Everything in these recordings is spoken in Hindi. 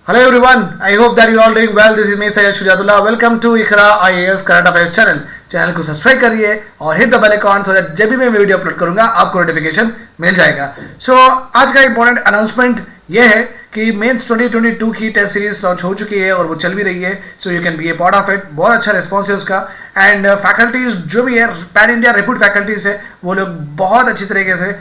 Hello everyone, I hope that you all doing well. This is me Syed Shujatullah. Welcome to Iqra IAS current affairs channel को सब्सक्राइब करिए और hit the bell icon so that जब भी मैं वीडियो अपलोड करूंगा आपको नोटिफिकेशन मिल जाएगा. आज का इंपॉर्टेंट अनाउंसमेंट ये है कि मेंस 2022 की टेस्ट सीरीज लॉन्च हो चुकी है और वो चल भी रही है. सो you can be A part of it. बहुत अच्छा रिस्पॉन्स है उसका. एंड फैकल्टीज जो भी है पैन इंडिया रेप्यूट फैकल्टीज है वो लोग बहुत अच्छी तरीके से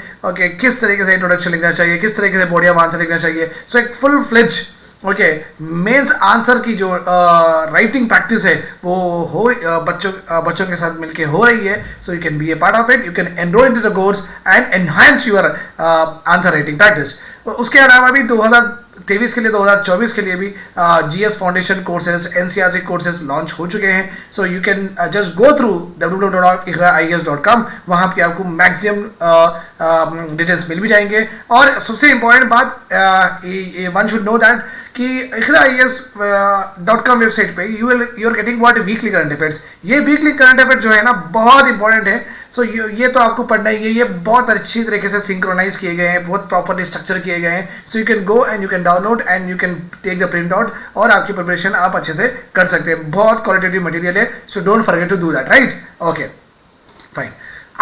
किस तरीके से इंट्रोडक्शन लिखना चाहिए, किस तरीके से बॉडी ऑफ आंसर लिखना चाहिए. सो एक फुल फ्लेज मेंस आंसर की जो राइटिंग प्रैक्टिस है वो हो बच्चों के साथ मिलके हो रही है. सो you can be A part of it. You can enrol into the course and enhance your answer writing practice. उसके अलावा भी 2023 के लिए 2024 के लिए भी GS foundation courses, NCERT courses launch हो चुके हैं. So you can just go through www.iqraias.com. वहाँ पे आपको मैक्सिमम डिटेल्स मिल भी जाएंगे. और सबसे इम्पोर्टेंट बात वन शुड नो दैट कि iqraias.com वेबसाइट पे you are getting what weekly current affairs. ये वीकली करंट अफेयर जो है ना बहुत इंपॉर्टेंट है. सो ये तो आपको पढ़ना ही है. ये बहुत अच्छी तरीके से सिंक्रोनाइज किए गए हैं, बहुत प्रॉपरली स्ट्रक्चर किए गए हैं. So you can go and you can download and you can take the print out और आपकी प्रिपरेशन आप अच्छे से कर सकते हैं. बहुत क्वालिटेटिव मटेरियल है. So don't forget to do that. Right, okay, fine.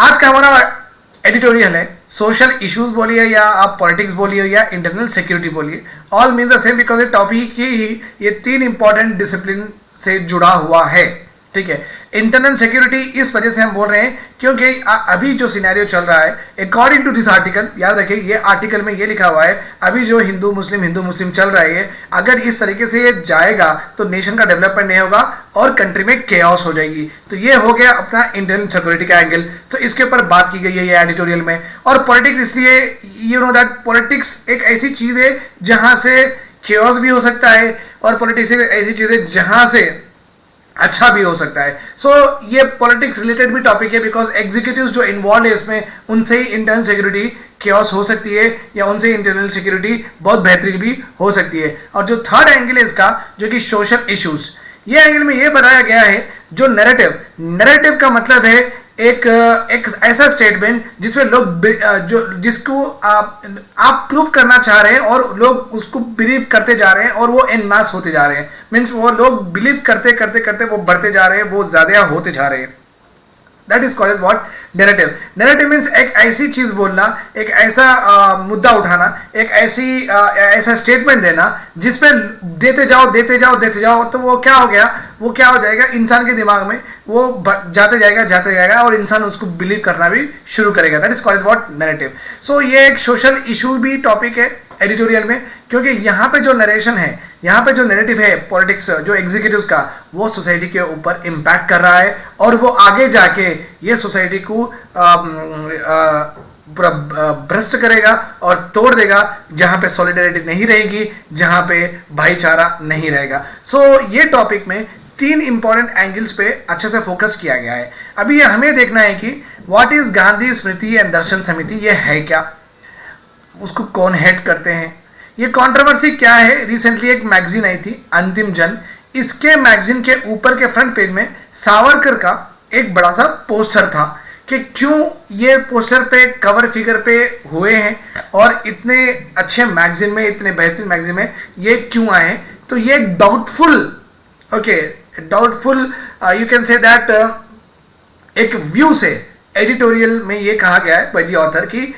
आज का हमारा एडिटोरियल है सोशल इश्यूज बोलिए या आप पॉलिटिक्स बोलिए या इंटरनल सिक्योरिटी बोलिए, all means the same because ये टॉपिक ही ये तीन इंपॉर्टेंट डिसिप्लिन से जुड़ा हुआ है. ठीक है. इंटरनल सिक्योरिटी इस वजह से हम बोल रहे हैं क्योंकि अभी जो सिनेरियो चल रहा है अकॉर्डिंग टू दिस आर्टिकल, याद रखिए ये आर्टिकल में ये लिखा हुआ है अभी जो हिंदू मुस्लिम चल रहा है, अगर इस तरीके से ये जाएगा तो नेशन का डेवलपमेंट नहीं होगा और कंट्री में केओस हो जाएगी. तो ये हो गया अपना इंटरनल सिक्योरिटी का एंगल. तो इसके ऊपर बात की गई है ये एडिटोरियल में. और पॉलिटिक्स इसलिए यू नो दैट पॉलिटिक्स एक ऐसी चीज है जहां से केओस भी हो सकता है और पॉलिटिक्स एक ऐसी चीज है जहां से अच्छा भी हो सकता है. सो ये पॉलिटिक्स रिलेटेड भी टॉपिक है बिकॉज एग्जीक्यूटिव्स जो इन्वॉल्व है इसमें उनसे ही इंटरनल सिक्योरिटी केओस हो सकती है या उनसे इंटरनल सिक्योरिटी बहुत बेहतरीन भी हो सकती है. और जो थर्ड एंगल है इसका जो कि सोशल इश्यूज, ये एंगल में ये बताया गया है जो नैरेटिव का मतलब है एक ऐसा स्टेटमेंट जिसमें लोग जिसको आप प्रूव करना चाह रहे हैं और लोग उसको बिलीव करते जा रहे हैं और वो एन मास होते जा रहे हैं. मीन्स वो लोग बिलीव करते करते करते वो बढ़ते जा रहे हैं, वो ज्यादा होते जा रहे हैं. That is called as what? Narrative means एक ऐसी चीज बोलना, एक ऐसा मुद्दा उठाना, एक ऐसा स्टेटमेंट देना जिसपे देते जाओ तो वो क्या हो जाएगा इंसान के दिमाग में, वो जाते जाएगा और इंसान उसको बिलीव करना भी शुरू करेगा. That is called as what? Narrative. So ये एक सोशल इशू भी टॉपिक है एडिटोरियल में क्योंकि यहाँ पे जो नरेशन है, यहाँ पे जो नैरेटिव है पॉलिटिक्स जो एग्जीक्यूटिव्स का, वो सोसाइटी के ऊपर इम्पैक्ट कर रहा है और वो आगे जाके ये सोसाइटी को पूरा भ्रष्ट करेगा और तोड़ देगा जहां पे सॉलिडेरिटी नहीं रहेगी, जहां पे भाईचारा नहीं रहेगा. सो ये टॉपिक में तीन इंपॉर्टेंट एंगल्स पे अच्छे से फोकस किया गया है. अभी ये हमें देखना है कि what is Gandhi Smriti and Darshan Samiti, ये है क्या, उसको कौन हेड करते हैं, ये कंट्रोवर्सी क्या है. रिसेंटली एक मैगजीन आई थी अंतिम जन, इसके मैगजीन के ऊपर के फ्रंट पेज में सावरकर का एक बड़ा सा पोस्टर था कि क्यों ये पोस्टर पे कवर फिगर पे हुए हैं और इतने अच्छे मैगजीन में, इतने बेहतरीन मैगजीन में ये क्यों आए हैं. तो ये doubtful you can say that एक व्यू से एडिटोरियल में ये कहा गया है बाय द ऑथर कि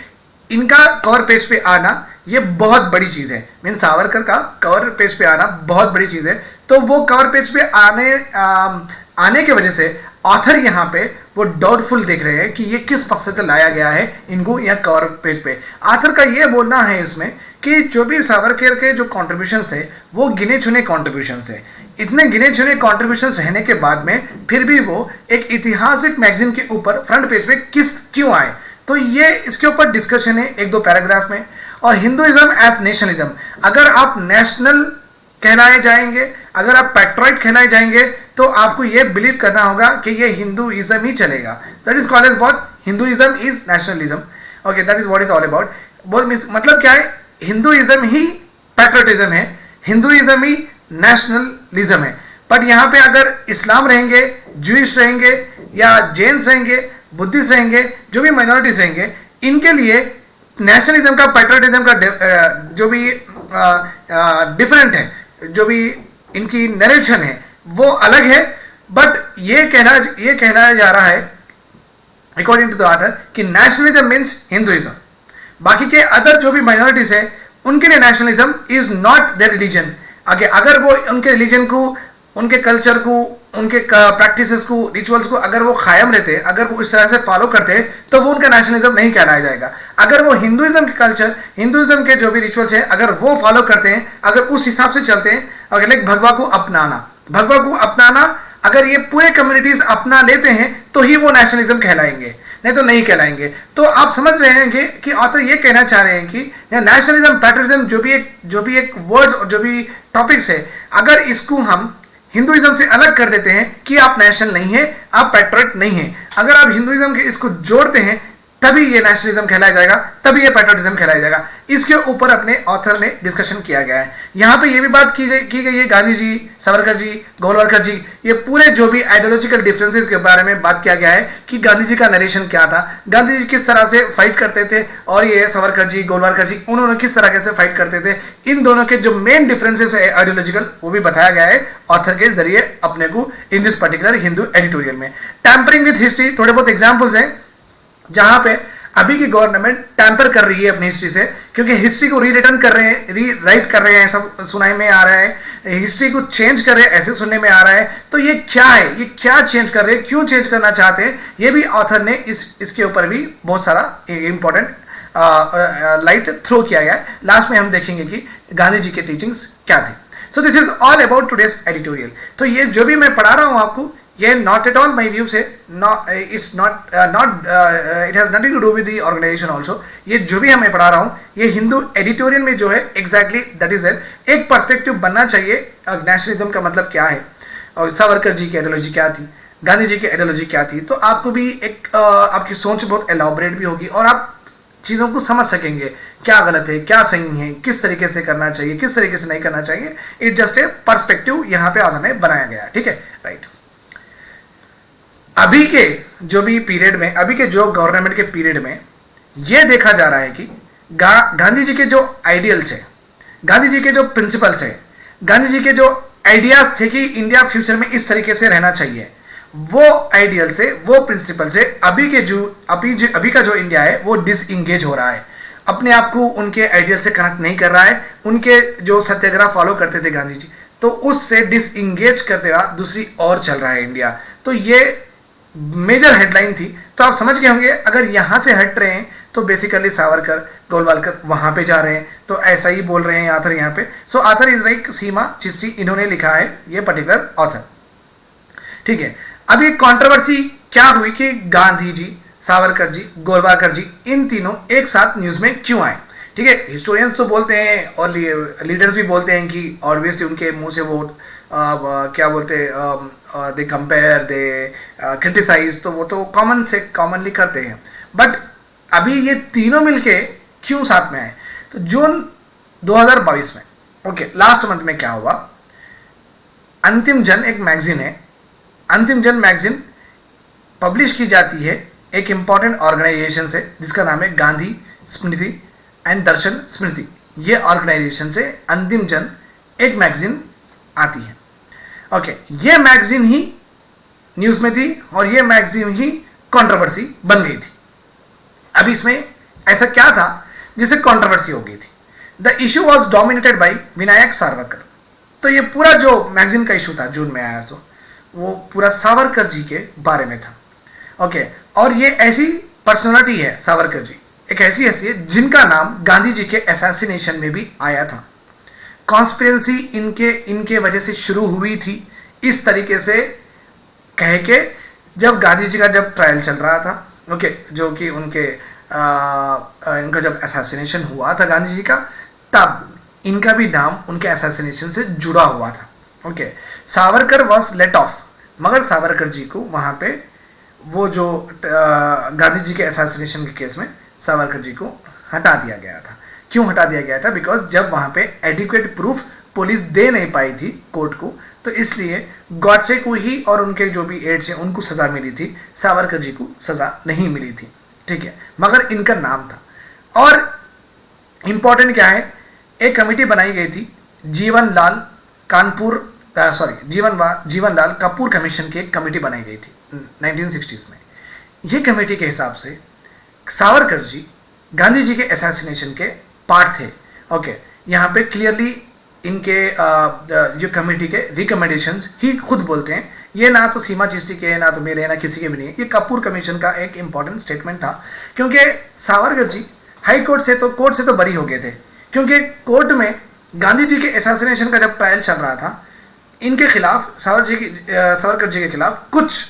इनका कवर पेज पे आना ये बहुत बड़ी चीज है. मीन सावरकर का कवर पेज पे आना बहुत बड़ी चीज है. तो वो कवर पेज पे आने के वजह से ऑथर यहाँ पे वो डाउटफुल देख रहे हैं कि ये किस मकसद से लाया गया है इनको यहाँ कवर पेज पे. ऑथर का ये बोलना है इसमें कि जो भी सावरकर के जो कॉन्ट्रीब्यूशंस है वो गिने चुने कॉन्ट्रीब्यूशंस है. इतने गिने चुने कॉन्ट्रीब्यूशंस रहने के बाद में फिर भी वो एक ऐतिहासिक मैगजीन के ऊपर फ्रंट पेज पे क्यों आए. तो ये इसके ऊपर डिस्कशन है एक दो पैराग्राफ में. और हिंदुइज्म एज नेशनलिज्म, अगर आप नेशनल कहलाए जाएंगे, अगर आप पैट्रियट कहलाए जाएंगे तो आपको ये बिलीव करना होगा कि ये हिंदुइज्म ही चलेगा. That is called as what? Hinduism is nationalism. Okay, that is what is all about. मतलब क्या है? हिंदुइज्म ही पैट्रियटिज्म है, हिंदुइज्म ही नेशनलिज्म है. बट यहाँ पे अगर इस्लाम रहेंगे, ज्यूइश रहेंगे या जैन्स रहेंगे, बुद्धिस्ट रहेंगे, जो भी माइनॉरिटीज रहेंगे, इनके लिए नेशनलिज्म का पैट्रियटिज्म का जो भी डिफरेंट है जो भी इनकी नरेशन है वो अलग है, बट ये कहलाया जा रहा है अकॉर्डिंग टू द ऑथर कि नेशनलिज्म मीन्स हिंदुइज्म। बाकी के अदर जो भी माइनॉरिटीज है उनके लिए nationalism is not their religion. आगे अगर वो उनके रिलीजन को, उनके कल्चर को, उनके प्रैक्टिसेस को, रिचुअल्स को अगर वो कायम रहते, अगर वो इस तरह से फॉलो करते, तो वो उनका नेशनलिज्म नहीं कहलाया जाएगा। अगर वो हिंदुइज्म के कल्चर, हिंदुइज्म के जो भी रिचुअल्स हैं अगर वो फॉलो करते हैं, अगर उस हिसाब से चलते हैं, अगर लाइक भगवा को अपनाना अगर ये पूरे कम्युनिटीज अपना लेते हैं तो ही वो नेशनलिज्म कहलाएंगे, नहीं तो नहीं कहलाएंगे। तो आप समझ रहे हैं कि ऑथर ये कहना चाह रहे हैं कि नेशनलिज्म, पैट्रियटिज्म जो भी एक वर्ड्स और जो भी टॉपिक्स है, अगर इसको हम हिंदुइज्म से अलग कर देते हैं कि आप नेशनल नहीं है, आप पैट्रियट नहीं है, अगर आप हिंदुइज्म के इसको जोड़ते हैं तभी ये नेशनलिज्म कहलाया जाएगा, तभी ये पैट्रियटिज्म कहलाया जाएगा। इसके ऊपर अपने ऑथर ने डिस्कशन किया गया है। यहाँ पे ये भी बात की गई है, गांधी जी, सावरकर जी, गोलवालकर जी, ये पूरे जो भी आइडियोलॉजिकल डिफरेंसेस के बारे में बात किया गया है कि गांधी जी का नरेशन क्या था, गांधी जी किस तरह से फाइट करते थे, और ये सावरकर जी, गोलवालकर जी, उन्होंने किस तरह से फाइट करते थे। इन दोनों के जो मेन डिफरेंसेस है आइडियोलॉजिकल, वो भी बताया गया है ऑथर के जरिए अपने को in this particular Hindu editorial में। टैंपरिंग विथ हिस्ट्री, थोड़े बहुत एग्जाम्पल्स हैं जहां पे अभी की गवर्नमेंट टैंपर कर रही है अपनी हिस्ट्री से, क्योंकि हिस्ट्री को रीराइट कर रहे हैं, सब सुनाई में आ रहा है, हिस्ट्री को चेंज कर रहे हैं, ऐसे सुनने में आ रहा है। तो ये क्या है, ये क्या चेंज कर रहे हैं, क्यों चेंज करना चाहते हैं, ये भी ऑथर ने इसके ऊपर भी बहुत सारा इंपॉर्टेंट लाइट थ्रो किया गया है। लास्ट में हम देखेंगे कि गांधी जी के टीचिंग्स क्या थे। So this is all about today's editorial. तो ये जो भी मैं पढ़ा रहा हूं आपको, ये not at all my views है, it's not it has nothing to do with the organisation also. ये जो भी मैं पढ़ा रहा हूँ ये हिंदू एडिटोरियल में जो है एग्जैक्टली दैट इज एक पर्सपेक्टिव बनना चाहिए नेशनलिज्म का मतलब क्या है, और सावरकर जी की आइडियोलॉजी क्या थी, गांधी जी की आइडियोलॉजी क्या थी। तो आपको भी एक आपकी सोच बहुत एलॉबरेट भी होगी और आप चीज़ों को समझ सकेंगे क्या गलत है, क्या सही है, किस तरीके से करना चाहिए, किस तरीके से नहीं करना चाहिए। इट जस्ट ए पर्सपेक्टिव यहाँ पे ऑथर ने बनाया गया है, ठीक है, राइट। अभी के जो भी पीरियड में, अभी के जो गवर्नमेंट के पीरियड में यह देखा जा रहा है कि गांधी जी के जो आइडियल्स है, गांधी जी के जो प्रिंसिपल्स है, गांधी जी के जो आइडियाज थे कि इंडिया फ्यूचर में इस तरीके से रहना चाहिए, वो आइडियल से, वो प्रिंसिपल से अभी का जो इंडिया है वो डिसएंगेज हो रहा है, अपने आप को उनके आइडियल से कनेक्ट नहीं कर रहा है। उनके जो सत्याग्रह फॉलो करते थे गांधी जी, तो उससे डिसएंगेज करते हुआ दूसरी ओर चल रहा है इंडिया। तो ये मेजर हेडलाइन थी। तो आप समझ गए होंगे अगर यहां से हट रहे हैं तो बेसिकली सावरकर, गोलवालकर वहां पे जा रहे हैं, तो ऐसा ही बोल रहे हैं ऑथर यहाँ पे। सो ऑथर इज लाइक सीमा चिश्ती, इन्होंने लिखा है ये पर्टिकुलर ऑथर, ठीक है। अब ये कंट्रोवर्सी क्या हुई कि गांधी जी, सावरकर जी, गोलवालकर जी, इन तीनों एक साथ न्यूज में क्यों आए, ठीक है। हिस्टोरियंस तो बोलते हैं और लीडर्स भी बोलते हैं कि ऑब्वियसली उनके मुंह से वो क्या बोलते हैं, दे कंपेयर, दे क्रिटिसाइज, तो वो तो कॉमनली करते हैं। बट अभी ये तीनों मिलके क्यों साथ में आए, तो जून 2022 में, ओके, लास्ट मंथ में क्या हुआ, अंतिम जन एक मैगजीन है, अंतिम जन मैगजीन पब्लिश की जाती है एक इंपॉर्टेंट ऑर्गेनाइजेशन से जिसका नाम है गांधी स्मृति एंड दर्शन स्मृति। ये ऑर्गेनाइजेशन से अंतिम जन एक मैगजीन आती है, ओके। ये मैगजीन ही न्यूज में थी और ये मैगजीन ही कंट्रोवर्सी बन गई थी। अब इसमें ऐसा क्या था जिससे कंट्रोवर्सी हो गई थी, the issue was dominated by Vinayak Savarkar. तो ये पूरा जो मैगजीन का इशू था जून में आया, तो वो पूरा सावरकर जी के बारे में था, ओके। और ये ऐसी पर्सनालिटी है, सावरकर जी एक ऐसी हैसियत जिनका नाम गांधी जी के असैसिनेशन में भी आया था। कॉन्स्पिरेंसी इनके वजह से शुरू हुई थी, इस तरीके से कह के जब गांधी जी का जब ट्रायल चल रहा था, ओके, जो कि इनका जब असैसिनेशन हुआ था गांधी जी का, तब इनका भी नाम उनके असैसिनेशन से जुड़ा हुआ था, okay. Savarkar was let off, मगर सावरकर जी को वहां पे वो जो गांधी जी के असैसिनेशन के केस में सावरकर जी को हटा दिया गया था। क्यों हटा दिया गया था, बिकॉज जब वहां पे एडिक्वेट प्रूफ पुलिस दे नहीं पाई थी कोर्ट को, तो इसलिए गॉडसे को ही और उनके जो भी एड्स हैं उनको सजा मिली थी, सावरकर जी को सजा नहीं मिली थी, ठीक है, मगर इनका नाम था। और इंपॉर्टेंट क्या है, एक कमेटी बनाई गई थी जीवन लाल कानपुर जीवनलाल कपूर कमीशन की एक कमेटी बनाई गई थी 1960s में। ये कमेटी के हिसाब से सावरकर जी गांधी जी के असैसिनेशन के पार्ट थे। ओके, यहाँ पे क्लियरली इनके जो कमेटी के रिकमेंडेशंस ही खुद बोलते हैं, ये ना तो सीमा चिश्ती के, ना तो मेरे, ना किसी के भी नहीं है। ये कपूर कमीशन का एक इंपॉर्टेंट स्टेटमेंट था, क्योंकि सावरकर जी हाई कोर्ट से तो बरी हो गए थे, क्योंकि कोर्ट में गांधी जी के असैसिनेशन का जब ट्रायल चल रहा था, इनके खिलाफ सावरकर जी के खिलाफ कुछ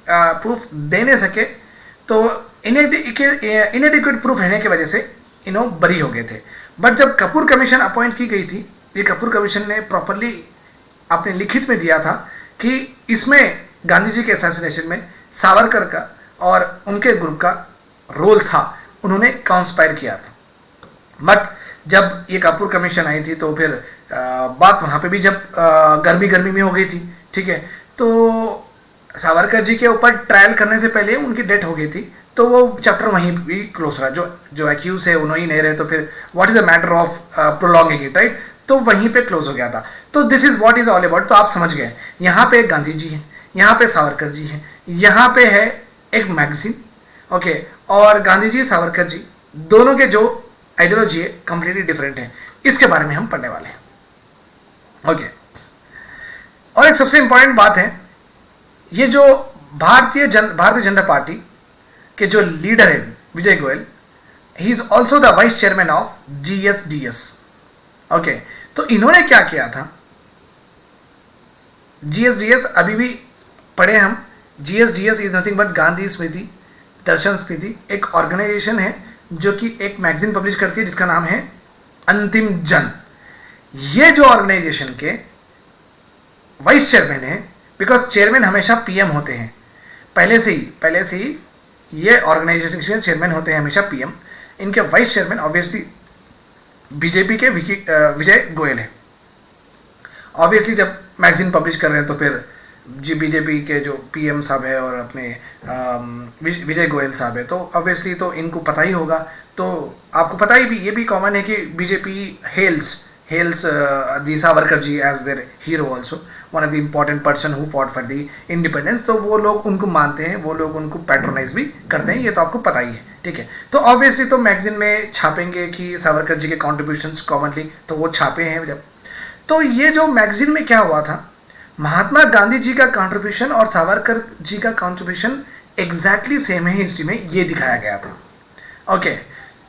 प्रूफ दे नहीं सके, तो इनएडिक्वेट प्रूफ रहने की वजह से इन्हों बरी हो गए थे। बट जब कपूर कमीशन अपॉइंट की गई थी, ये कपूर कमीशन ने प्रॉपरली अपने लिखित में दिया था कि इसमें गांधी जी के असैसिनेशन में सावरकर का और उनके ग्रुप का रोल था, उन्होंने कॉन्स्पायर किया था। बट जब ये कपूर कमीशन आई थी तो फिर बात वहाँ पे भी जब गर्मी में हो गई थी, ठीक है, तो सावरकर जी के ऊपर ट्रायल करने से पहले उनकी डेथ हो गई थी, तो वो चैप्टर वहीं भी क्लोज रहा। जो एक्यूज है उन्होंने ही नहीं रहे, तो फिर what is a matter of prolonging it, right, तो वहीं पे क्लोज हो गया था। तो this is what is all about. तो आप समझ गए, यहाँ पे गांधी जी हैं, यहाँ पे सावरकर जी हैं, यहाँ पे है एक मैगजीन, ओके, और गांधी जी सावरकर जी दोनों के जो आइडियोलॉजी है कंप्लीटली डिफरेंट है, इसके बारे में हम पढ़ने वाले हैं, ओके। और एक सबसे इंपॉर्टेंट बात है, ये जो भारतीय जनता पार्टी के जो लीडर है Vijay Goyal, he is also the vice chairman of GSDS, okay. तो इन्होंने क्या किया था, GSDS अभी भी पढ़े हम, GSDS is nothing but Gandhi Smriti Darshan Smriti, एक ऑर्गेनाइजेशन है जो कि एक मैगजीन पब्लिश करती है जिसका नाम है अंतिम जन। ये जो ऑर्गेनाइजेशन के वाइस चेयरमैन है, बिकॉज चेयरमैन हमेशा PM होते हैं, पहले से ही ये ऑर्गेनाइजेशन चेयरमैन होते हैं हमेशा PM। इनके वाइस चेयरमैन ऑब्वियसली बीजेपी के विजय गोयल है। ऑब्वियसली जब मैगजीन पब्लिश कर रहे हैं तो फिर बीजेपी के जो PM साहब है और अपने विजय गोयल साहब है, तो ऑब्वियसली तो इनको पता ही होगा। तो आपको पता ही भी, ये भी कॉमन है कि BJP hails the Savarkar ji as their hero also, one of the important person who fought for the independence. तो वो लोग उनको मानते हैं, वो लोग उनको पैट्रोनाइज भी करते हैं, ये तो आपको पता ही है, ठीक है। तो ऑब्वियसली तो मैगजीन में छापेंगे कि सावरकर जी के कॉन्ट्रीब्यूशंस कॉमनली, तो वो छापे हैं जब। तो ये जो मैगजीन में क्या हुआ था, महात्मा गांधी जी का कॉन्ट्रीब्यूशन और सावरकर जी का कॉन्ट्रीब्यूशन एग्जैक्टली सेम है हिस्ट्री में, ये दिखाया गया था, ओके।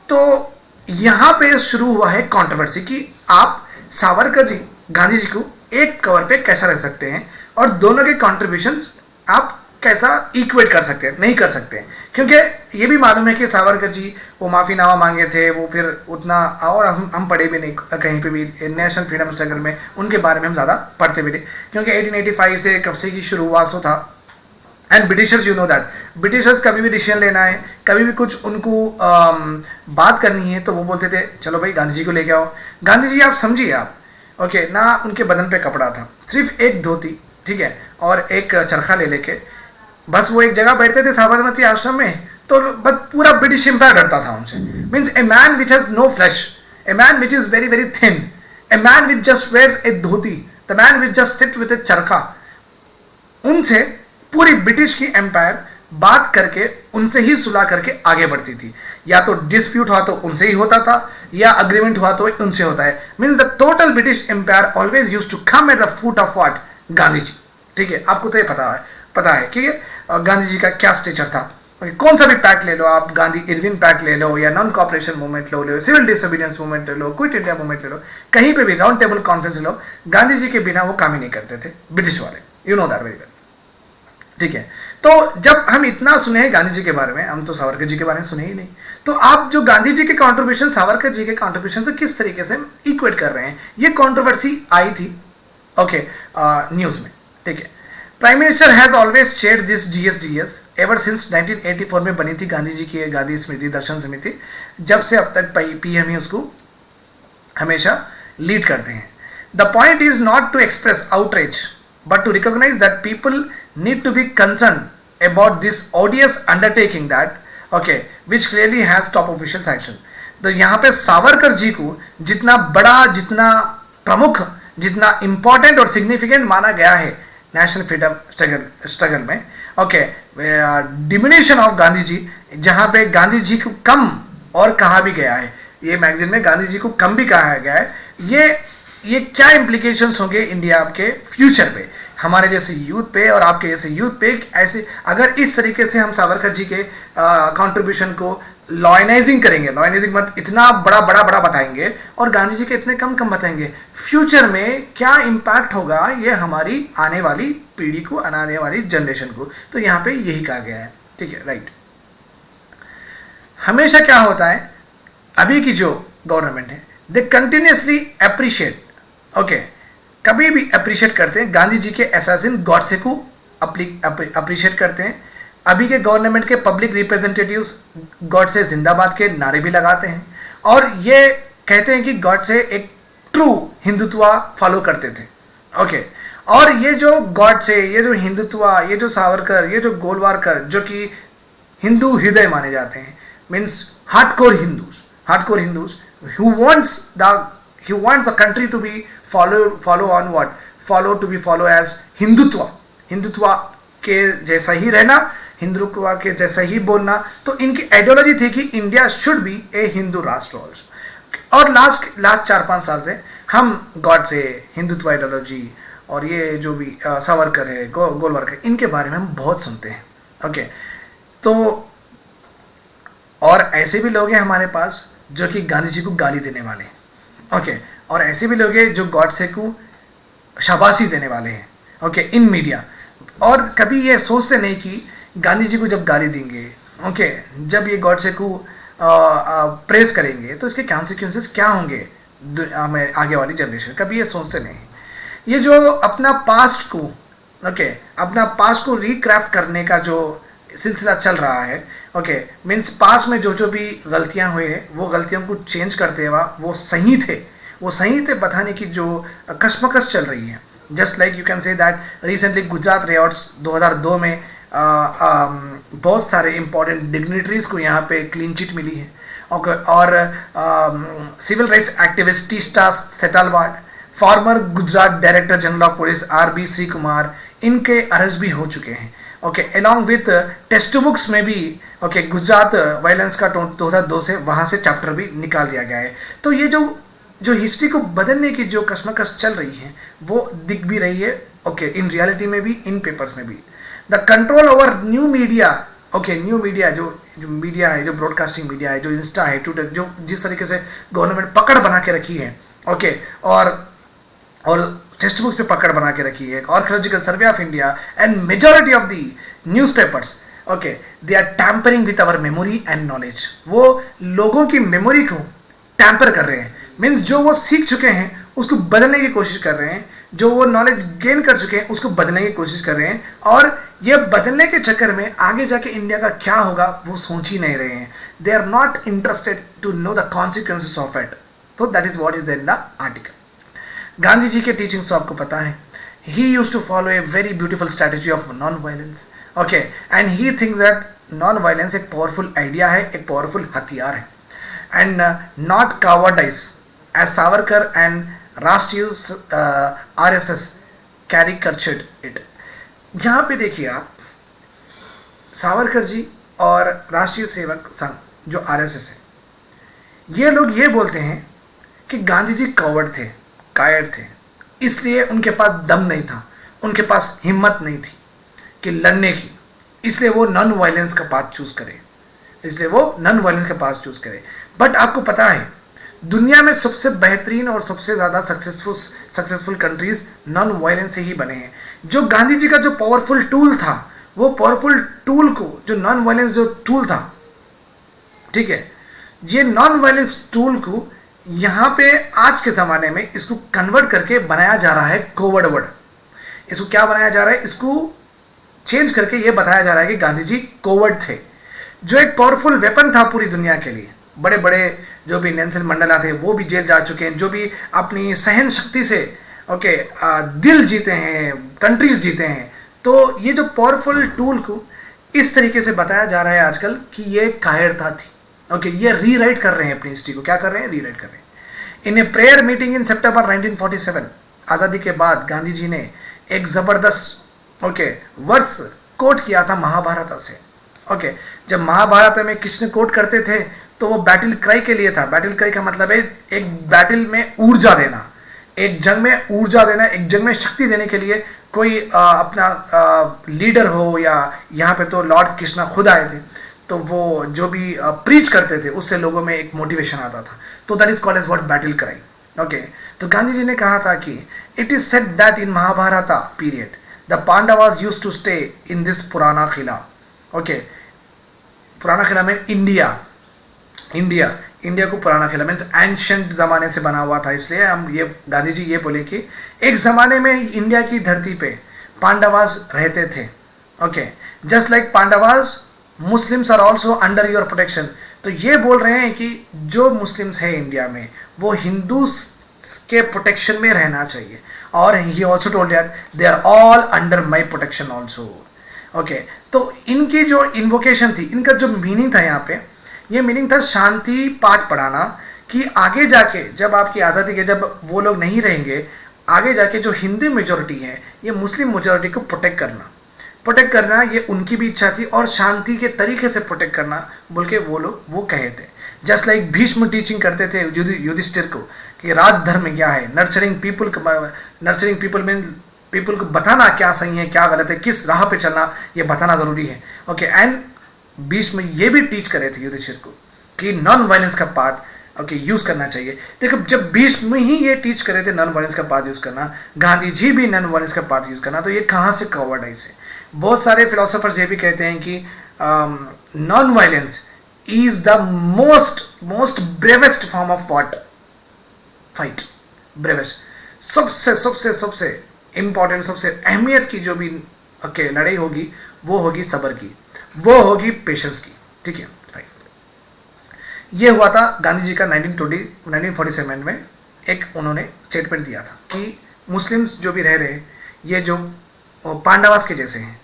तो यहाँ पे शुरू हुआ है कंट्रोवर्सी कि आप सावरकर जी गांधी जी को एक कवर पे कैसा रख सकते हैं और दोनों के कॉन्ट्रीब्यूशंस आप कैसा इक्वेट कर सकते हैं, नहीं कर सकते हैं, क्योंकि ये भी मालूम है कि सावरकर जी वो माफ़ीनामा मांगे थे, वो फिर उतना, और हम पढ़े भी नहीं कहीं पे भी नेशनल फ्रीडम स्ट्रगल में उनके बारे में हम ज़्यादा पढ़ते भी नहीं, क्योंकि 1885 से कब से की शुरुआत था। And Britishers, you know that Britishers कभी भी डिसीजन लेना है, कभी भी कुछ उनको बात करनी है, तो वो बोलते थे चलो भाई गांधी जी को लेके आओ। गांधी जी आप समझिए आप, ओके, ना उनके बदन पे कपड़ा था, सिर्फ एक धोती, ठीक है, और एक चरखा ले लेके बस वो एक जगह बैठते थे साबरमती आश्रम में, तो बस पूरा ब्रिटिश एम्पायर डरता था उनसे। Means a man which has no flesh, a man which is very very thin, a man which just wears a dhoti, the man which just sit with a charkha, उनसे पूरी ब्रिटिश की एम्पायर बात करके उनसे ही सुलह करके आगे बढ़ती थी। या तो डिस्प्यूट हुआ तो उनसे ही होता था, या अग्रीमेंट हुआ तो उनसे होता है। Means the total British empire always used to come at the foot of what, Gandhi ji, ठीक है। आपको तो ये पता है कि गांधी जी का क्या स्टेचर था। कौन सा भी पैक्ट ले लो आप, गांधी इरविन पैक्ट ले लो, या नॉन कॉपरेशन मूवमेंट ले लो, सिविल डिसोबीडियंस मूवमेंट ले लो, क्विट इंडिया मूवमेंट ले लो, कहीं पे भी राउंड टेबल कॉन्फ्रेंस ले लो, गांधी जी के बिना वो काम ही नहीं करते थे ब्रिटिश वाले, you know that very well, ठीक है। तो जब हम इतना सुने हैं गांधी जी के बारे में, हम तो सावरकर जी के बारे में सुने ही नहीं, तो आप जो गांधी जी के कॉन्ट्रीब्यूशन सावरकर जी के कॉन्ट्रीब्यूशन से किस तरीके से इक्वेट कर रहे हैं, ये कॉन्ट्रोवर्सी आई थी, ओके, न्यूज में, ठीक है। Prime minister has always chaired this GSDS ever since 1984 में बनी थी गांधी जी की गांधी स्मृति दर्शन समिति, जब से अब तक PM ही उसको हमेशा लीड करते हैं। The point is not to express outreach but to recognize that people need to be concerned about this odious undertaking that, okay, which clearly has top official sanction. तो यहाँ पे सावरकर जी को जितना बड़ा, जितना प्रमुख जितना इंपॉर्टेंट और सिग्निफिकेंट माना गया है नेशनल फ्रीडम स्ट्रगल में, okay, diminishing of Gandhi ji, जहां पे गांधी जी को कम और कहा भी गया है, ये मैगजीन में गांधी जी को कम भी कहा गया है, ये क्या इम्प्लीकेशंस होंगे इंडिया के फ्यूचर पे, हमारे जैसे यूथ पे और आपके जैसे यूथ पे, ऐसे अगर इस तरीके से हम सावरकर जी के कंट्रीब्यूशन को लॉयनाइजिंग करेंगे, लॉयनाइजिंग मत इतना बड़ा बताएंगे और गांधी जी के इतने कम बताएंगे, फ्यूचर में क्या इम्पैक्ट होगा ये हमारी आने वाली पीढ़ी को, आने वाली जनरेशन को। तो यहाँ पे यही कहा गया है, ठीक है, राइट। हमेशा क्या होता है, अभी की जो गवर्नमेंट है, दे कंटिन्यूसली अप्रिशिएट, ओके, कभी भी अप्रिशिएट करते हैं गांधी जी के असैसिन गॉडसे को अप्रिशिएट करते हैं। अभी के गवर्नमेंट के पब्लिक रिप्रेजेंटेटिव्स गॉडसे जिंदाबाद के नारे भी लगाते हैं और ये कहते हैं कि गॉडसे एक ट्रू हिंदुत्व फॉलो करते थे, ओके। और ये जो गॉडसे, ये जो हिंदुत्व, ये जो सावरकर, ये जो गोलवारकर, जो कि हिंदू हृदय माने जाते हैं, means hardcore Hindus who wants the country to be follow as Hindutva के जैसा ही रहना, हिंदुत्व के जैसा ही बोलना। तो इनकी आइडियोलॉजी थी कि इंडिया शुड बी ए हिंदू राष्ट्र ऑल्सो। और लास्ट 4-5 साल से हम गॉड से हिंदुत्व आइडियोलॉजी और ये जो भी सावरकर है, गोलवारकर, इनके बारे में हम बहुत सुनते हैं, ओके। तो और ऐसे भी लोग हैं हमारे पास जो कि गांधी जी को गाली देने वाले हैं, ओके, और ऐसे भी लोग हैं जो गॉडसे को शाबाशी देने वाले हैं, ओके, इन मीडिया, और कभी ये सोचते नहीं कि गांधी जी को जब गाली देंगे, ओके, जब ये गॉडसे को प्रेस करेंगे तो इसके कॉन्सिक्वेंसेस क्या होंगे हमें आगे वाली जनरेशन, कभी ये सोचते नहीं। ये जो अपना पास्ट को, ओके, अपना पास्ट को रिक्राफ्ट करने का जो सिलसिला चल रहा है, ओके, मीन्स पास में जो भी गलतियां हुई है वो गलतियों को चेंज करते हुआ वो सही थे बताने की जो कशमकश चल रही है। Just like you can say that recently Gujarat riots 2002 में बहुत सारे इंपॉर्टेंट डिग्निटरीज को यहाँ पे क्लीन चिट मिली है, ओके, और civil rights activist Teesta Setalvad, former Gujarat director general of police RB Sreekumar, इनके अरेस्ट भी हो चुके हैं, okay, along with text books में भी, ओके, गुजरात वायलेंस का 2002 से वहाँ से चैप्टर भी निकाल दिया गया है। तो ये जो हिस्ट्री को बदलने की जो कशमकश चल रही है वो दिख भी रही है, ओके, इन रियलिटी में भी, इन पेपर्स में भी। The control over new media, okay, new media जो मीडिया है, जो ब्रॉडकास्टिंग मीडिया है, जो इंस्टा है, ट्विटर, जो जिस तरीके से गवर्नमेंट पकड़ बना के रखी है, ओके, और टेक्स्ट बुक्स पे पकड़ बना के रखी है, archaeological survey of India and majority of the newspapers, okay, they are tampering with our memory and knowledge. वो लोगों की मेमोरी को टैम्पर कर रहे हैं, मीन्स जो वो सीख चुके हैं उसको बदलने की कोशिश कर रहे हैं, जो वो नॉलेज गेन कर चुके हैं उसको बदलने की कोशिश कर रहे हैं, और ये बदलने के चक्कर में आगे जाके इंडिया का क्या होगा वो सोच ही नहीं रहे हैं। They are not interested to know the consequences of it. तो that is what is in the article. Gandhi ji के टीचिंग्स तो आपको पता है, he used to follow a very beautiful strategy of non-violence, okay, and he thinks that non-violence एक powerful idea है, एक powerful हथियार है, and not cowardice as Savarkar and राष्ट्रीय RSS caricatured it। यहाँ पे देखिए आप, सावरकर जी और राष्ट्रीय सेवक संघ जो RSS है, ये लोग ये बोलते हैं कि गांधी जी कवर्ड थे, कायर थे, इसलिए उनके पास दम नहीं था, उनके पास हिम्मत नहीं थी कि लड़ने की, इसलिए वो नॉन वायलेंस का पाथ चूज करे, बट आपको पता है दुनिया में सबसे बेहतरीन और सबसे ज़्यादा सक्सेसफुल कंट्रीज नॉन वायलेंस से ही बने हैं। जो गांधी जी का जो पावरफुल टूल था, वो पावरफुल टूल को, जो नॉन वायलेंस जो टूल था, ठीक है, ये नॉन वायलेंस टूल को यहाँ पे आज के ज़माने में इसको कन्वर्ट करके बनाया जा रहा है कोवर्ड वर्ड। इसको क्या बनाया जा रहा है, इसको चेंज करके ये बताया जा रहा है कि गांधी जी कोवर्ड थे, जो एक पावरफुल वेपन था पूरी दुनिया के लिए। बड़े बड़े जो भी नेल्सन मंडेला थे वो भी जेल जा चुके हैं, जो भी अपनी सहन शक्ति से, ओके, दिल जीते हैं, कंट्रीज जीते हैं। तो ये जो पावरफुल टूल को इस तरीके से बताया जा रहा है आजकल कि ये कायरता थी, ओके, ये रीराइट कर रहे हैं अपनी हिस्ट्री को। क्या कर रहे हैं? रीराइट कर रहे हैं। इन ए प्रेयर मीटिंग इन सितंबर 1947, आज़ादी के बाद गांधी जी ने एक ज़बरदस्त वर्स कोट किया था महाभारत से। जब महाभारत में कृष्ण कोट करते थे तो वो बैटल क्राई के लिए था। बैटल क्राई का मतलब है एक बैटल में ऊर्जा देना, एक जंग में ऊर्जा देना, एक जंग में शक्ति देने के लिए कोई अपना लीडर हो, या यहाँ पे तो लॉर्ड कृष्णा खुद आए थे, तो वो जो भी प्रीच करते थे उससे लोगों में एक मोटिवेशन आता था। तो that is called as what battle cry. तो गांधी जी ने कहा था कि it is said that in Mahabharata period the Pandavas used to stay in this Purana Qila. पुराना किला में इंडिया को पुराना किला मीन्स एंशंट ज़माने से बना हुआ था। इसलिए हम ये गांधी जी ये बोले कि एक ज़माने में इंडिया की धरती पे पांडवास रहते थे। Just like Pandavas Muslims are also under your protection. तो ये बोल रहे हैं कि जो मुस्लिम्स हैं इंडिया में वो हिंदू के प्रोटेक्शन में रहना चाहिए। और he also told that they are all under my protection also. तो इनकी जो इन्वोकेशन थी, इनका जो मीनिंग था यहाँ पे, ये मीनिंग था शांति पाठ पढ़ाना, कि आगे जाके जब आपकी आज़ादी के जब वो लोग नहीं रहेंगे, आगे जाके जो हिंदू मेजोरिटी है ये मुस्लिम मेजोरिटी को प्रोटेक्ट करना ये उनकी भी इच्छा थी, और शांति के तरीके से प्रोटेक्ट करना बोल के वो लोग वो कहे थे। जस्ट लाइक भीष्म टीचिंग करते थे युधिष्ठिर को कि राजधर्म क्या है, नर्चरिंग पीपल में पीपल को बताना क्या सही है क्या गलत है, किस राह पे चलना ये बताना ज़रूरी है। एंड भीष्म ये भी टीच करे थे युधिष्ठिर को कि नॉन वायलेंस का पाथ यूज़ करना चाहिए। देखो जब भीष्म ही ये टीच करे थे नॉन वायलेंस का पाथ यूज़ करना, गांधी जी भी नॉन वायलेंस का पाथ यूज़ करना, तो ये कहाँ से कवर्डाइज है। बहुत सारे फिलोसोफर्स ये भी कहते हैं कि non violence is the most bravest form of fight. Bravest सबसे इंपॉर्टेंट, सबसे अहमियत की जो भी लड़ाई होगी वो होगी सब्र की, वो होगी पेशेंस की। ठीक है, फाइन। ये हुआ था गांधी जी का 1947 में एक उन्होंने स्टेटमेंट दिया था कि मुस्लिम्स जो भी रह रहे हैं ये जो पांडवास के जैसे हैं,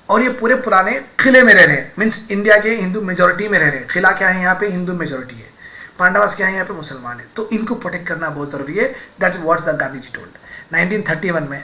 और ये पूरे पुराने किले में रह रहे हैं, मीन्स इंडिया के हिंदू मेजोरिटी में रह रहे हैं। किला क्या है यहाँ पे, हिंदू मेजोरिटी है। पांडवास क्या है यहाँ पे, मुसलमान है। तो इनको प्रोटेक्ट करना बहुत ज़रूरी है। That's what's the Gandhi ji told. 1931 में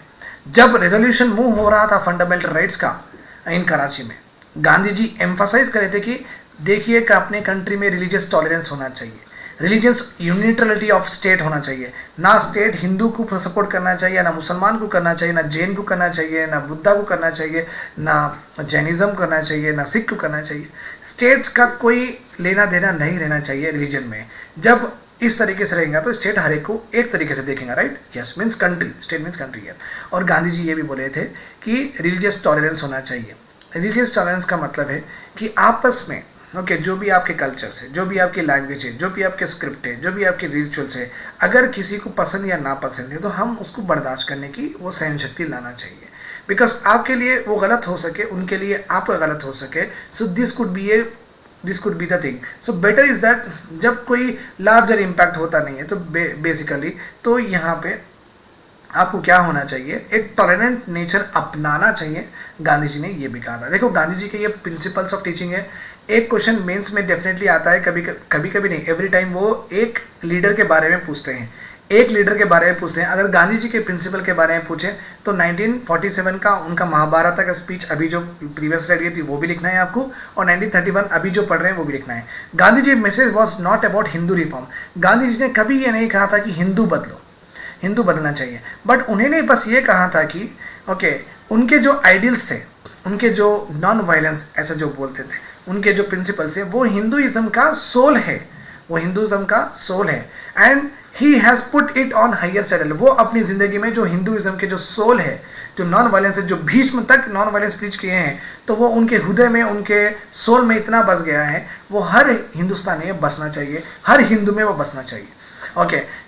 जब रेजोल्यूशन मूव हो रहा था फंडामेंटल राइट्स का इन कराची में, गांधी जी एम्फसाइज करे थे कि देखिए कि अपने कंट्री में रिलीजियस टॉलरेंस होना चाहिए, रिलीजियस यूनिटरलिटी ऑफ स्टेट होना चाहिए। ना स्टेट हिंदू को सपोर्ट करना चाहिए, ना मुसलमान को करना चाहिए, ना जैन को करना चाहिए, ना बुद्धा को करना चाहिए, ना जैनिज़्म करना चाहिए, ना सिख को करना चाहिए। स्टेट का कोई लेना देना नहीं रहना चाहिए रिलीजन में। जब इस तरीके से रहेगा तो स्टेट हर एक को एक तरीके से देखेगा, right. Yes means country, state means country है। और गांधी जी ये भी बोले थे कि रिलीजियस टॉलरेंस होना चाहिए। रिलीजियस टॉलरेंस का मतलब है कि आपस में जो भी आपके कल्चर्स है, जो भी आपकी लैंग्वेज है, जो भी आपके स्क्रिप्ट है, जो भी आपके रिचुअल्स है, अगर किसी को पसंद या नापसंद है तो हम उसको बर्दाश्त करने की वो सहन शक्ति लाना चाहिए। बिकॉज आपके लिए वो गलत हो सके, उनके लिए आपका गलत हो सके। So this could be the thing. So better is that जब कोई लार्जर इम्पैक्ट होता नहीं है तो बेसिकली तो यहाँ पे आपको क्या होना चाहिए, एक टॉलरेंट नेचर अपनाना चाहिए। गांधी जी ने ये भी कहा था। देखो गांधी जी के ये प्रिंसिपल्स ऑफ टीचिंग है। एक क्वेश्चन मेंस में डेफिनेटली आता है, कभी नहीं, एवरी टाइम वो एक लीडर के बारे में पूछते हैं, एक लीडर के बारे में पूछते हैं। अगर गांधी जी के प्रिंसिपल के बारे में पूछें तो 1947 का उनका महाभारत का स्पीच अभी जो प्रीवियस रेड थी वो भी लिखना है आपको, और 1931 अभी जो पढ़ रहे हैं वो भी लिखना है। Gandhi ji message was not about Hindu reform. Gandhi ji ने कभी ये नहीं कहा था कि हिंदू बदलना चाहिए, बट उन्होंने बस ये कहा था कि उनके जो आइडियल्स थे, उनके जो नॉन वायलेंस ऐसा जो बोलते थे, उनके जो प्रिंसिपल्स है वो हिंदुइज्म का सोल है, वो हिंदुइज्म का सोल है। And he has put it on higher saddle. वो अपनी ज़िंदगी में जो हिंदुइज्म के जो सोल है, जो नॉन वायलेंस है, जो भीष्म तक नॉन वायलेंस प्रीच किए हैं, तो वो उनके हृदय में, उनके सोल में इतना बस गया है, वो हर हिंदुस्तानी में बसना चाहिए, हर हिंदू में वो बसना चाहिए।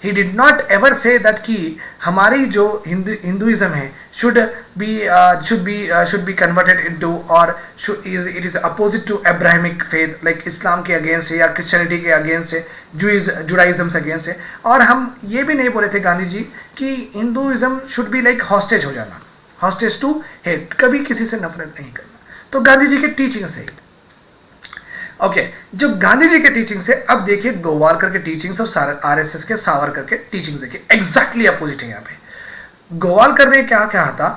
He did not ever say that कि हमारी जो हिंदुइज्म है should be converted into or it is opposite to Abrahamic faith, like इस्लाम के अगेंस्ट है या क्रिश्चियनिटी के अगेंस्ट है, जुडाइज्म से अगेंस्ट है। और हम ये भी नहीं बोले थे गांधी जी कि Hinduism should be like hostage हो जाना, हॉस्टेज टू हेट, कभी किसी से नफरत नहीं करना। तो गांधी जी के टीचिंग से जो गांधी जी के टीचिंग से, अब देखिए गोवालकर के टीचिंग्स और आरएसएस के सावरकर के टीचिंग्स देखिए, एग्जैक्टली अपोजिट है यहाँ पे। गोवालकर ने क्या कहा था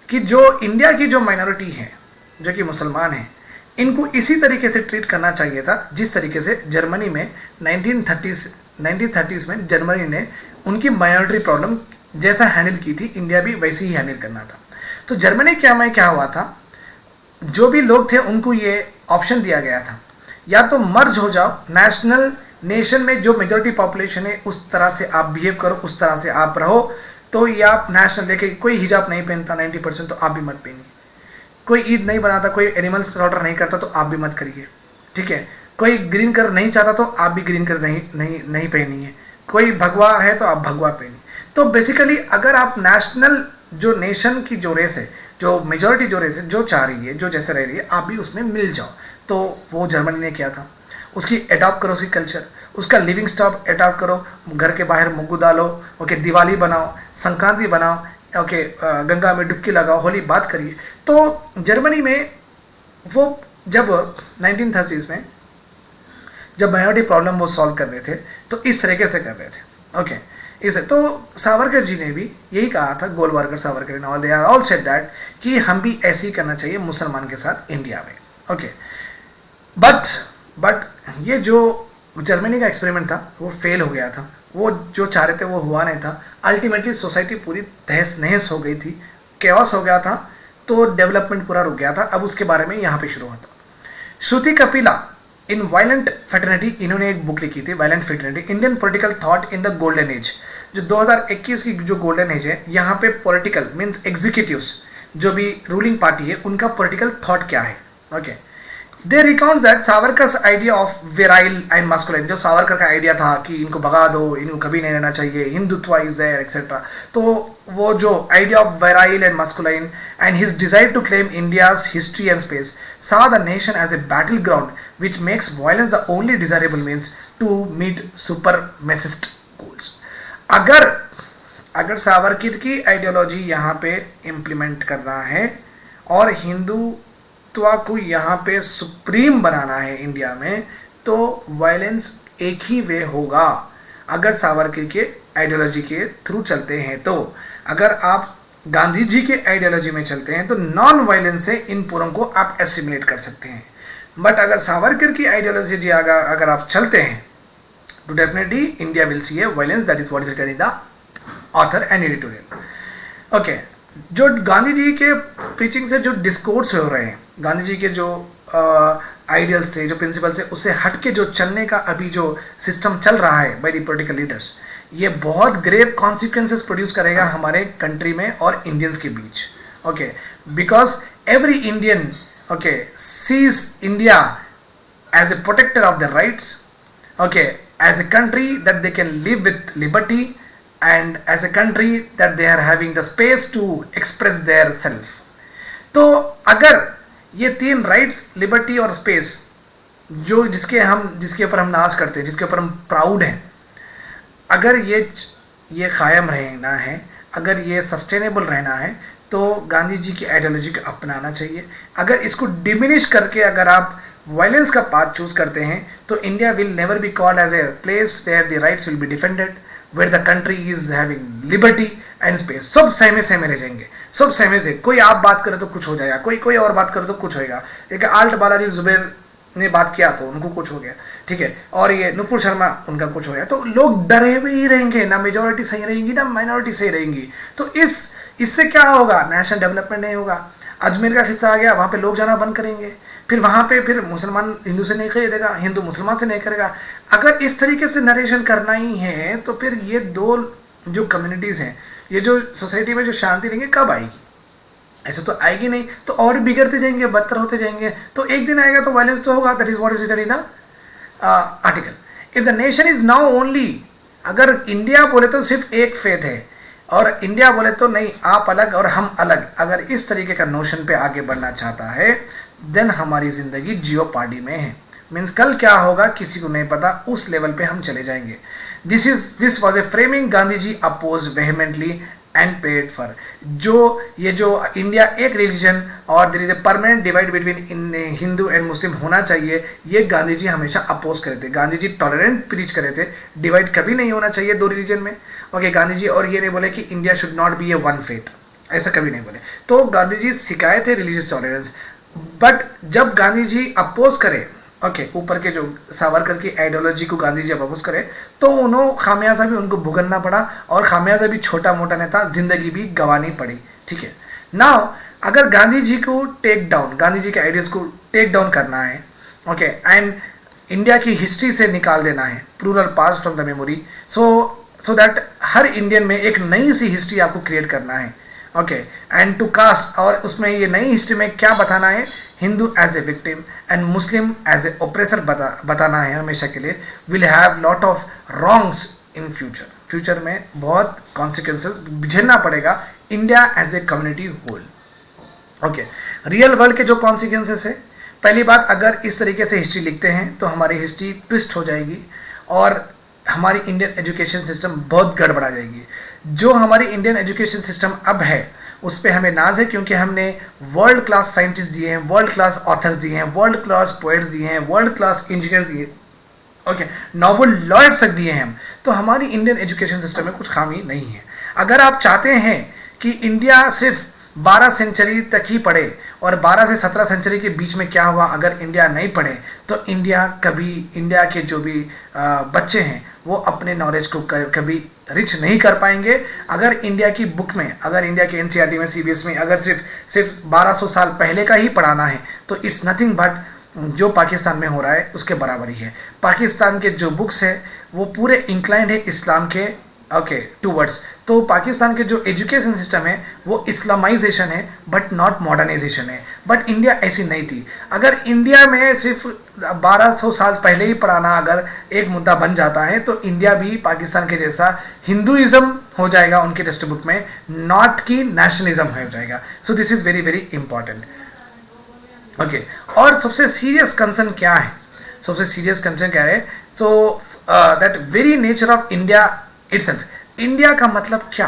कि जो इंडिया की जो माइनॉरिटी है, जो कि मुसलमान है, इनको इसी तरीके से ट्रीट करना चाहिए था जिस तरीके से जर्मनी में 1930s में जर्मनी ने उनकी माइनॉरिटी प्रॉब्लम जैसा हैंडल की थी, इंडिया भी वैसे ही हैंडल करना था। तो जर्मनी क्या हुआ था, जो भी लोग थे उनको ये ऑप्शन दिया गया था, या तो मर्ज हो जाओ, नेशन में जो मेजॉरिटी पॉपुलेशन है उस तरह से आप बिहेव करो, उस तरह से आप रहो, तो या आप नेशनल लेके कोई हिजाब नहीं पहनता 90% तो आप भी मत पहनिए, कोई ईद नहीं बनाता, कोई एनिमल स्लॉटर नहीं करता तो आप भी मत करिए, ठीक है, कोई ग्रीन कलर नहीं चाहता तो आप भी ग्रीन कलर नहीं पहनिए, कोई भगवा है तो आप भगवा पहनिए। तो बेसिकली अगर आप नेशनल जो नेशन की जो रेस है, जो मेजॉरिटी जो रेस है, जो चाह रही है, जो जैसे रह रही है, आप भी उसमें मिल जाओ। तो वो जर्मनी ने किया था, उसकी अडॉप्ट करो, उसकी कल्चर, उसका लिविंग स्टॉप अडॉप्ट करो, घर के बाहर मुग्गू डालो, ओके, दिवाली बनाओ, संक्रांति बनाओ, ओके, गंगा में डुबकी लगाओ, होली बात करिए। तो जर्मनी में वो जब 1930s में जब माइनॉरिटी प्रॉब्लम वो सॉल्व कर रहे थे तो इस तरीके से कर रहे थे, ओके। इस तो सावरकर जी ने भी यही कहा था, Golwalkar, Savarkar and all, they are all said that कि हम भी ऐसे ही करना चाहिए मुसलमान के साथ इंडिया में, ओके। बट ये जो जर्मनी का एक्सपेरिमेंट था वो फेल हो गया था, वो जो चाह रहे थे वो हुआ नहीं था। अल्टीमेटली सोसाइटी पूरी तहस नहस हो गई थी, केओस हो गया था, तो डेवलपमेंट पूरा रुक गया था। अब उसके बारे में यहाँ पे शुरू होता। श्रुति कपिला इन वायलेंट फेटर्निटी, इन्होंने एक बुक लिखी थी, violent fraternity, Indian political thought in the golden age. जो 2021 की जो गोल्डन एज है, यहाँ पे पॉलिटिकल मीन्स एग्जीक्यूटिव्स, जो भी रूलिंग पार्टी है, उनका पॉलिटिकल थॉट क्या है, okay. They recounts that Savarkar's idea of virile and masculine, जो सावरकर का आइडिया था कि इनको भगा दो, इनको कभी नहीं रहना चाहिए, हिंदुत्व इज देयर एक्सेट्रा। तो वो जो idea of virile and masculine and his desire to claim India's history and space saw the nation as a battleground which makes violence the only desirable means to meet supremacist goals। अगर सावरकर की आइडियोलॉजी यहाँ पे इम्प्लीमेंट करना है और हिंदुत्व को यहाँ पे सुप्रीम बनाना है इंडिया में, तो वायलेंस एक ही वे होगा अगर सावरकर के आइडियोलॉजी के थ्रू चलते हैं। तो अगर आप गांधी जी के आइडियोलॉजी में चलते हैं तो नॉन वायलेंस से इन पूरों को आप एसिमिलेट कर सकते हैं। बट अगर सावरकर की आइडियोलॉजी अगर आप चलते हैं तो definitely India will see a violence, that is what is written in the author and editorial, okay. जो गांधी जी के प्रीचिंग से जो डिस्कोर्स हो रहे हैं, गांधी जी के जो आइडियल्स थे, जो प्रिंसिपल्स थे, उससे हट के जो चलने का अभी जो सिस्टम चल रहा है बाय द पॉलिटिकल लीडर्स, ये बहुत ग्रेव कॉन्सिक्वेंसेस प्रोड्यूस करेगा हमारे कंट्री में और इंडियंस के बीच, okay. Because every Indian, okay, sees India as a protector of the rights, okay, as a country that they can live with liberty and as a country that they are having the space to express their self. तो अगर ये तीन राइट्स, लिबर्टी और स्पेस, जो जिसके ऊपर हम नाज करते हैं, जिसके ऊपर हम प्राउड हैं, अगर ये कायम रहना है, अगर ये सस्टेनेबल रहना है, तो गांधी जी की आइडियोलॉजी को अपनाना चाहिए। अगर इसको डिमिनिश करके अगर आप वायलेंस का पाथ चूज करते हैं तो India will never be called as a place where the rights will be defended, where the country is having liberty and space. सब सहमे रह जाएंगे, सब सहमे से। कोई आप बात करे तो कुछ हो जाएगा, कोई और बात करे तो कुछ होएगा। एक आल्ट बालाजी जुबेर ने बात किया तो उनको कुछ हो गया, ठीक है, और ये नुपुर शर्मा उनका कुछ हो गया, तो लोग डरे हुए ही रहेंगे, ना मेजोरिटी सही रहेंगी ना माइनॉरिटी सही रहेंगी। तो इससे क्या होगा, नेशनल डेवलपमेंट नहीं होगा। अजमेर का किस्सा आ गया, वहाँ पे लोग जाना बंद करेंगे, फिर वहाँ पे फिर मुसलमान हिंदू से नहीं खरीदेगा, हिंदू मुसलमान से नहीं करेगा। अगर इस तरीके से नरेशन करना ही है तो फिर ये दो जो कम्युनिटीज़ हैं, ये जो सोसाइटी में जो शांति रहेंगे, कब आएगी? ऐसे तो आएगी नहीं, तो और बिगड़ते जाएंगे, बदतर होते जाएंगे, तो एक दिन आएगा तो वायलेंस तो होगा। That is what is written in the article. If the nation is now only, अगर इंडिया बोले तो सिर्फ एक फेथ है और इंडिया बोले तो नहीं, आप अलग और हम अलग, अगर इस तरीके का नोशन पे आगे बढ़ना चाहता है, देन हमारी जिंदगी जियोपार्डी में है। मीन्स कल क्या होगा किसी को नहीं पता, उस लेवल पे हम चले जाएंगे। This was a framing Gandhi ji oppose vehemently and paid for. जो इंडिया एक रिलीजन और there is a permanent divide between in Hindu and Muslim होना चाहिए, ये गांधी जी हमेशा अपोज करे थे। गांधी जी टॉलरेंट प्रीच करे थे, डिवाइड कभी नहीं होना चाहिए दो रिलीजन में। ओके, गांधी जी और ये नहीं बोले कि India should not be A one faith, ऐसा कभी नहीं बोले। तो गांधी जी सिखाए थे रिलीजियस टॉलरेंस। बट जब गांधी जी अपोज करे, ओके, ऊपर के जो सावरकर की आइडियोलॉजी को गांधी जी अपोज करे, तो उन्होंने खामियाजा भी उनको भुगतना पड़ा, और खामियाजा भी छोटा मोटा नेता जिंदगी भी गंवानी पड़ी। ठीक है, नाउ अगर गांधी जी को टेक डाउन, गांधी जी के आइडियाज को टेक डाउन करना है, ओके, एंड इंडिया की हिस्ट्री से निकाल देना है, plural past from the memory, so that हर इंडियन में एक नई सी हिस्ट्री आपको क्रिएट करना है। ओके, एंड टू कास्ट, और उसमें ये नई हिस्ट्री में क्या बताना है, Hindu as a victim and Muslim as a oppressor बताना है हमेशा के लिए। Will have lot of wrongs in future में बहुत कॉन्सिक्वेंसेस झेलना पड़ेगा India as a community whole. Okay, real world के जो कॉन्सिक्वेंसेस है, पहली बात, अगर इस तरीके से हिस्ट्री लिखते हैं तो हमारी हिस्ट्री ट्विस्ट हो जाएगी और हमारी इंडियन एजुकेशन सिस्टम बहुत गड़बड़ा जाएगी। जो हमारी इंडियन एजुकेशन सिस्टम अब है उस पर हमें नाज है, क्योंकि हमने वर्ल्ड क्लास साइंटिस्ट दिए हैं, वर्ल्ड क्लास ऑथर्स दिए हैं, वर्ल्ड क्लास पोएट्स दिए हैं, वर्ल्ड क्लास इंजीनियर्स दिए, ओके, नोबेल लॉयर्स तक दिए हैं हम। तो हमारी इंडियन एजुकेशन सिस्टम में कुछ खामी नहीं है। अगर आप चाहते हैं कि इंडिया सिर्फ 12 सेंचुरी तक ही पढ़े और 12 से 17 सेंचुरी के बीच में क्या हुआ अगर इंडिया नहीं पढ़े, तो इंडिया के जो भी बच्चे हैं वो अपने नॉलेज को कभी रिच नहीं कर पाएंगे। अगर इंडिया की बुक में, अगर इंडिया के एनसीईआरटी में, सीबीएस में अगर सिर्फ 1200 साल पहले का ही पढ़ाना है, तो इट्स नथिंग बट जो पाकिस्तान में हो रहा है उसके बराबर ही है। पाकिस्तान के जो बुक्स है वो पूरे इंक्लाइंड है इस्लाम के, ओके, टूवर्ड्स। तो पाकिस्तान के जो एजुकेशन सिस्टम है वो इस्लामाइजेशन है बट नॉट मॉडर्नाइजेशन है। बट इंडिया ऐसी नहीं थी। अगर इंडिया में सिर्फ 1200 साल पहले ही पढ़ाना अगर एक मुद्दा बन जाता है, तो इंडिया भी पाकिस्तान के जैसा हिंदुइज्म हो जाएगा उनके टेक्स्ट बुक में, नॉट कि नेशनलिज्म हो जाएगा। So this is very very important. Okay, और सबसे सीरियस कंसर्न क्या है? सबसे सीरियस कंसर्न क्या है? So that very nature of India itself, India का मतलब क्या?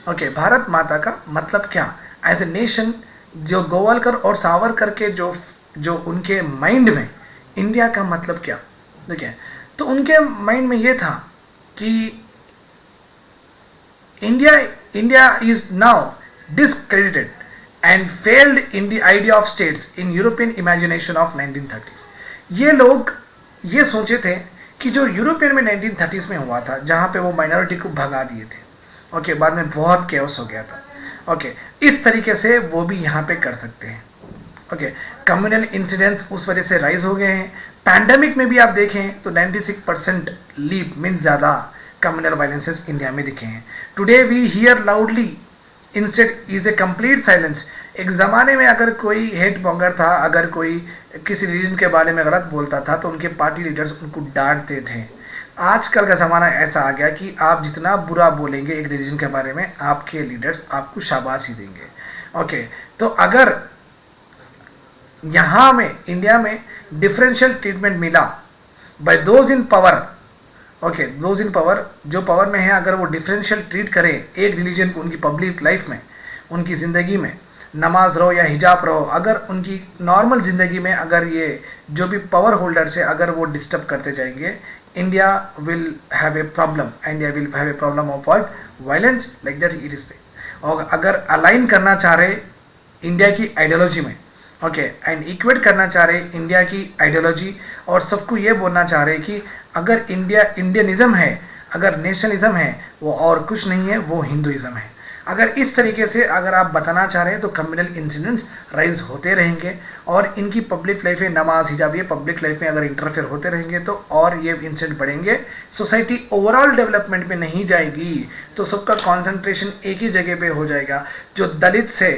ओके, भारत माता का मतलब क्या एज ए नेशन? जो गोवालकर और सावरकर के जो उनके माइंड में इंडिया का मतलब क्या, देखिए, तो उनके माइंड में ये था कि India is now discredited and failed in the idea of states in European imagination of 1930s। ये लोग ये सोचे थे कि जो यूरोपियन में 1930s में हुआ था, जहाँ पे वो माइनॉरिटी को भगा दिए थे, ओके, बाद में बहुत केओस हो गया था, ओके, इस तरीके से वो भी यहाँ पे कर सकते हैं। ओके, कम्युनल इंसिडेंट्स उस वजह से राइज हो गए हैं। पैंडेमिक में भी आप देखें तो 96% लीप मीन्स ज़्यादा कम्युनल वायलेंसेस इंडिया में दिखे हैं। Today we hear loudly instead is a complete silence. एक ज़माने में अगर कोई हेट बॉन्गर था, अगर कोई किसी रीजन के बारे में गलत बोलता था, तो उनके पार्टी लीडर्स उनको डांटते थे। आजकल का ज़माना ऐसा आ गया कि आप जितना बुरा बोलेंगे एक रिलीजन के बारे में, आपके लीडर्स आपको शाबाशी देंगे। ओके, तो अगर यहाँ में इंडिया में डिफरेंशियल ट्रीटमेंट मिला by those in power, okay, those in power, जो पावर में है, अगर वो डिफरेंशियल ट्रीट करें एक रिलीजन को उनकी पब्लिक लाइफ में, उनकी ज़िंदगी में, नमाज रहो या हिजाब रहो, अगर उनकी नॉर्मल ज़िंदगी में अगर ये जो भी पावर होल्डर्स है अगर वो डिस्टर्ब करते जाएंगे, India will have a problem. India will have a problem of what? Violence, like that it is. और अगर अलाइन करना चाह रहे इंडिया की आइडियोलॉजी में, ओके, एंड इक्वेट करना चाह रहे इंडिया की आइडियोलॉजी, और सबको ये बोलना चाह रहे कि अगर इंडियनिज्म है, अगर नेशनलिज्म है, वो और कुछ नहीं है, वो हिंदुइज्म है। अगर इस तरीके से अगर आप बताना चाह रहे हैं तो कम्युनल इंसिडेंट्स राइज होते रहेंगे और इनकी पब्लिक लाइफ में, नमाज हिजाब, ये पब्लिक लाइफ में अगर इंटरफेयर होते रहेंगे तो और ये इंसिडेंट बढ़ेंगे। सोसाइटी ओवरऑल डेवलपमेंट में नहीं जाएगी, तो सबका कॉन्सेंट्रेशन एक ही जगह पे हो जाएगा। जो दलित से,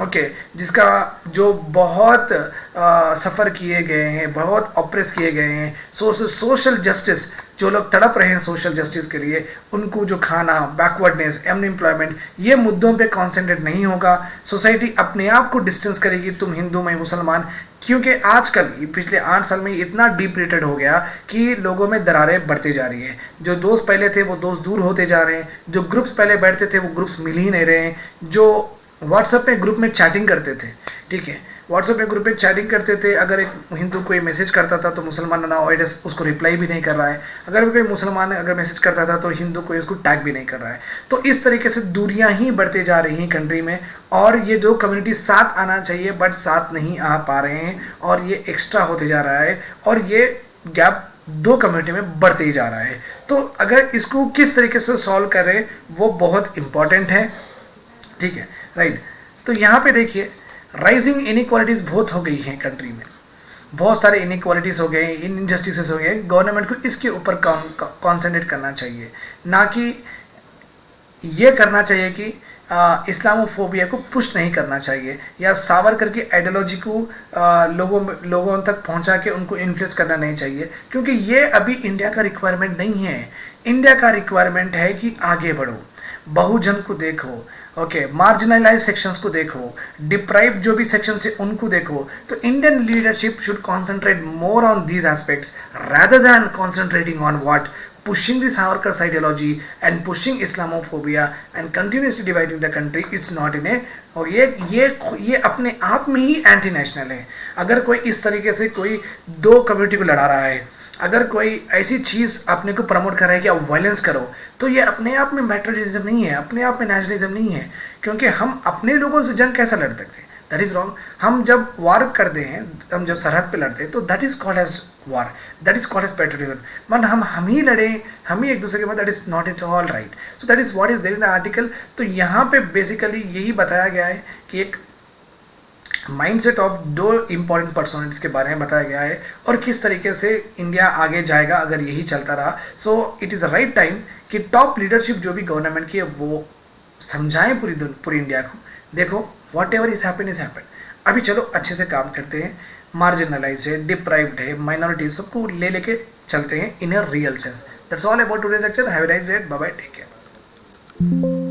ओके, जिसका जो बहुत सफ़र किए गए हैं, बहुत ऑप्रेस किए गए हैं। सोशल जस्टिस, जो लोग तड़प रहे हैं सोशल जस्टिस के लिए, उनको जो खाना, बैकवर्डनेस, अनएम्प्लॉयमेंट, ये मुद्दों पे कॉन्सेंट्रेट नहीं होगा। सोसाइटी अपने आप को डिस्टेंस करेगी, तुम हिंदू मैं मुसलमान, क्योंकि आजकल पिछले 8 साल में इतना डीप रेटेड हो गया कि लोगों में दरारें बढ़ती जा रही है। जो दोस्त पहले थे वो दोस्त दूर होते जा रहे हैं, जो ग्रुप्स पहले बैठते थे वो ग्रुप्स मिल ही नहीं रहे हैं, जो व्हाट्सएप पे ग्रुप में चैटिंग करते थे, ठीक है, व्हाट्सएप पे ग्रुप में चैटिंग करते थे, अगर एक हिंदू कोई मैसेज करता था तो मुसलमान ना वाइडस उसको रिप्लाई भी नहीं कर रहा है, अगर कोई मुसलमान अगर मैसेज करता था तो हिंदू कोई उसको टैग भी नहीं कर रहा है। तो इस तरीके से दूरियां ही बढ़ते जा रही हैं कंट्री में, और ये जो कम्युनिटी साथ आना चाहिए बट साथ नहीं आ पा रहे हैं, और ये एक्स्ट्रा होते जा रहा है, और ये गैप दो कम्युनिटी में बढ़ते ही जा रहा है। तो अगर इसको किस तरीके से सॉल्व करें वो बहुत इंपॉर्टेंट है, ठीक है, राइट। तो यहाँ पे देखिए राइजिंग इनइक्वालिटीज़ बहुत हो गई हैं कंट्री में, बहुत सारे इनइक्वालिटीज़ हो गए, इनजस्टिसेस हो गए। गवर्नमेंट को इसके ऊपर कॉन्सेंट्रेट करना चाहिए, ना कि ये करना चाहिए कि इस्लामोफोबिया को पुश नहीं करना चाहिए, या सावरकर की आइडियोलॉजी को लोगों तक पहुंचा के उनको इन्फ्लुएंस करना नहीं चाहिए, क्योंकि ये अभी इंडिया का रिक्वायरमेंट नहीं है। इंडिया का रिक्वायरमेंट है कि आगे बढ़ो, बहुजन को देखो, ओके, मार्जिनलाइज सेक्शंस को देखो, डिप्राइव जो भी सेक्शन है उनको देखो। तो Indian leadership should concentrate more on these aspects rather than concentrating on what pushing this Savarkar's ideology and pushing Islamophobia and continuously dividing the country is not in a, और ये अपने आप में ही एंटी नेशनल है। अगर कोई इस तरीके से कोई दो कम्युनिटी को लड़ा रहा है, अगर कोई ऐसी चीज़ अपने को प्रमोट कर रहा है कि आप वायलेंस करो, तो ये अपने आप में पैट्रियटिज्म नहीं है, अपने आप में नेशनलिज्म नहीं है, क्योंकि हम अपने लोगों से जंग कैसा लड़ सकते हैं? That is wrong. हम जब वार करते हैं, हम जब सरहद पे लड़ते हैं, तो that is called as war, that is called as patriotism. मन हम ही लड़ें, हम ही एक दूसरे के बाद, that is not at all right. So that is what is there in the article. तो यहाँ पे बेसिकली यही बताया गया है कि एक माइंडसेट ऑफ दो इम्पॉर्टेंट पर्सनालिटीज़ के बारे में बताया गया है, और किस तरीके से इंडिया आगे जाएगा अगर यही चलता रहा। So it is a right time कि टॉप लीडरशिप जो भी गवर्नमेंट की है वो समझाएं पूरी इंडिया को, देखो what ever is happen is happen, अभी चलो अच्छे से काम करते हैं, मार्जिनलाइज है, डिप्राइव्ड है, माइनॉरिटी, सबको लेके चलते हैं in a real sense. That's all about today's lecture. Have a nice day, bye bye, take care.